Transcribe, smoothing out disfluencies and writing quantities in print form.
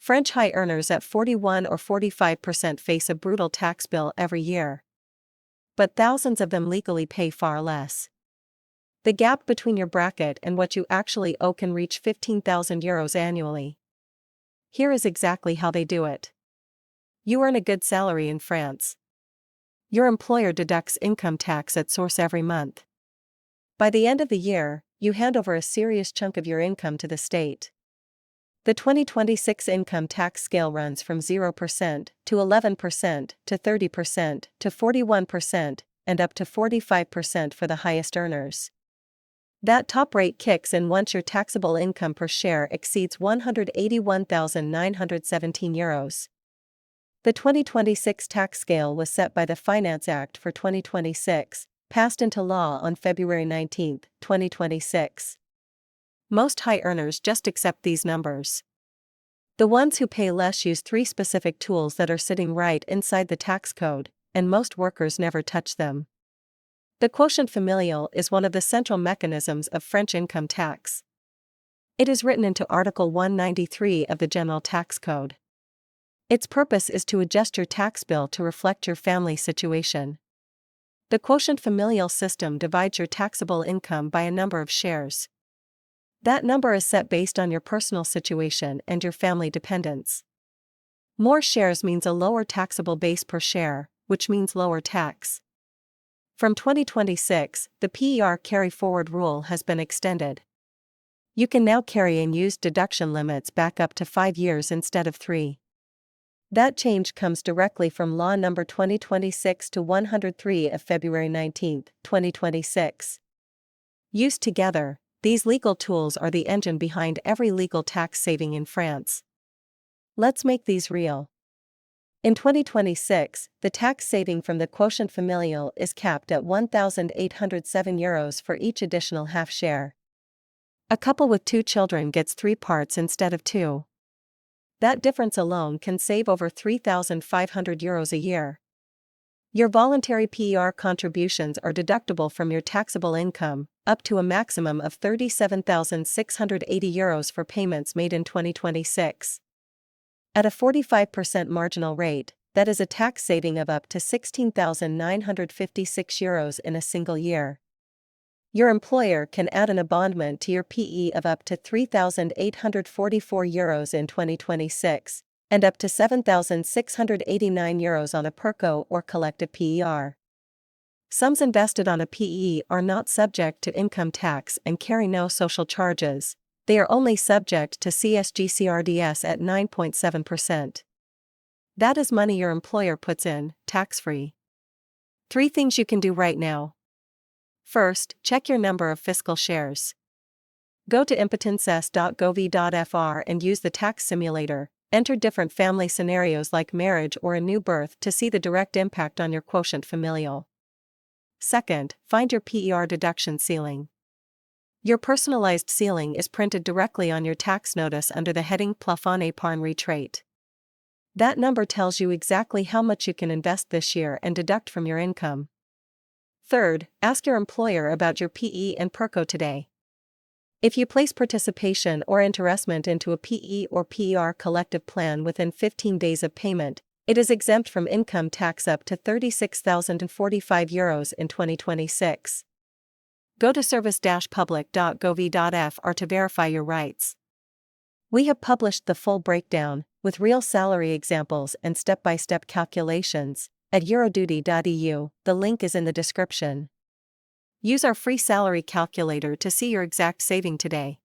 French high earners at 41 or 45% face a brutal tax bill every year. But thousands of them legally pay far less. The gap between your bracket and what you actually owe can reach €15,000 annually. Here is exactly how they do it. You earn a good salary in France. Your employer deducts income tax at source every month. By the end of the year, you hand over a serious chunk of your income to the state. The 2026 income tax scale runs from 0% to 11% to 30% to 41% and up to 45% for the highest earners. That top rate kicks in once your taxable income per share exceeds €181,917. The 2026 tax scale was set by the Finance Act for 2026, passed into law on February 19, 2026. Most high earners just accept these numbers. The ones who pay less use three specific tools that are sitting right inside the tax code, and most workers never touch them. The quotient familial is one of the central mechanisms of French income tax. It is written into Article 193 of the General Tax Code. Its purpose is to adjust your tax bill to reflect your family situation. The quotient familial system divides your taxable income by a number of shares. That number is set based on your personal situation and your family dependents. More shares means a lower taxable base per share, which means lower tax. From 2026, the PER carry-forward rule has been extended. You can now carry unused deduction limits back up to 5 years instead of 3. That change comes directly from Law No. 2026-103 of February 19, 2026. Used together, these legal tools are the engine behind every legal tax saving in France. Let's make these real. In 2026, the tax saving from the quotient familial is capped at €1,807 for each additional half share. A couple with 2 children gets 3 parts instead of 2. That difference alone can save over €3,500 a year. Your voluntary PER contributions are deductible from your taxable income, up to a maximum of €37,680 for payments made in 2026. At a 45% marginal rate, that is a tax saving of up to €16,956 in a single year. Your employer can add an abondment to your PE of up to €3,844 in 2026, and up to €7,689 on a PERCO or collective PER. Sums invested on a PE are not subject to income tax and carry no social charges. They are only subject to CSG/CRDS at 9.7%. That is money your employer puts in, tax-free. 3 things you can do right now. First, check your number of fiscal shares. Go to impotences.gov.fr and use the tax simulator. Enter different family scenarios like marriage or a new birth to see the direct impact on your quotient familial. Second, find your PER deduction ceiling. Your personalized ceiling is printed directly on your tax notice under the heading Plafond épargne retraite. That number tells you exactly how much you can invest this year and deduct from your income. Third, ask your employer about your PE and PERCO today. If you place participation or interessement into a PE or PER collective plan within 15 days of payment, it is exempt from income tax up to €36,045 in 2026. Go to service-public.gov.fr to verify your rights. We have published the full breakdown, with real salary examples and step-by-step calculations, at EuroDuty.eu. The link is in the description. Use our free salary calculator to see your exact saving today.